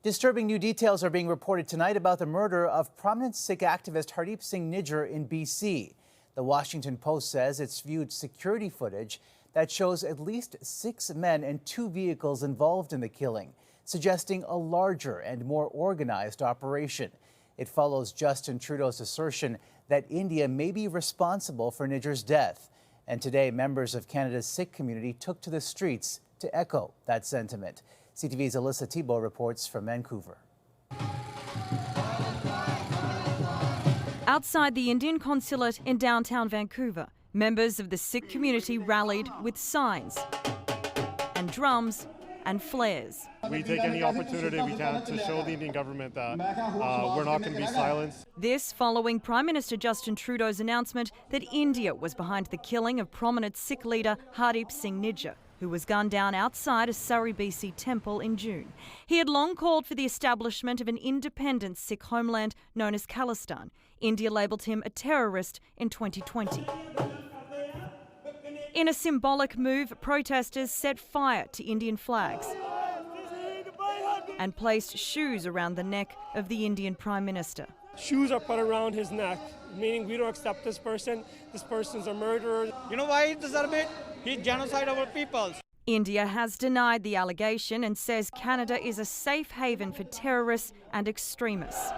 Disturbing new details are being reported tonight about the murder of prominent Sikh activist Hardeep Singh Nijjar in B.C. The Washington Post says it's viewed security footage that shows at least 6 men and 2 vehicles involved in the killing, suggesting a larger and more organized operation. It follows Justin Trudeau's assertion that India may be responsible for Nijjar's death. And today, members of Canada's Sikh community took to the streets to echo that sentiment. CTV's Alissa Thibault reports from Vancouver. Outside the Indian consulate in downtown Vancouver, members of the Sikh community rallied with signs and drums and flares. We take any opportunity we can to show the Indian government that we're not going to be silenced. This following Prime Minister Justin Trudeau's announcement that India was behind the killing of prominent Sikh leader Hardeep Singh Nijjar, who was gunned down outside a Surrey, B.C. temple in June. He had long called for the establishment of an independent Sikh homeland known as Khalistan. India labelled him a terrorist in 2020. In a symbolic move, protesters set fire to Indian flags and placed shoes around the neck of the Indian Prime Minister. Shoes are put around his neck, meaning we don't accept this person. This person's a murderer. You know why he deserves it? He genocide our peoples. India has denied the allegation and says Canada is a safe haven for terrorists and extremists.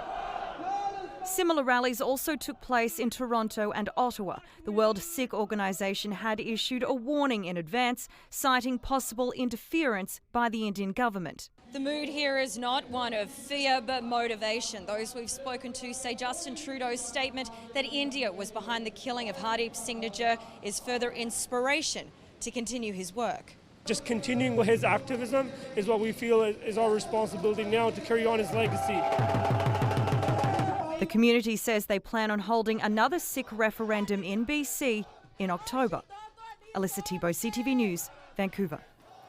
Similar rallies also took place in Toronto and Ottawa. The World Sikh Organisation had issued a warning in advance, citing possible interference by the Indian government. The mood here is not one of fear but motivation. Those we've spoken to say Justin Trudeau's statement that India was behind the killing of Hardeep Singh Nijjar is further inspiration to continue his work. Just continuing with his activism is what we feel is our responsibility now to carry on his legacy. The community says they plan on holding another Sikh referendum in BC in October. Alissa Thibault, CTV News, Vancouver.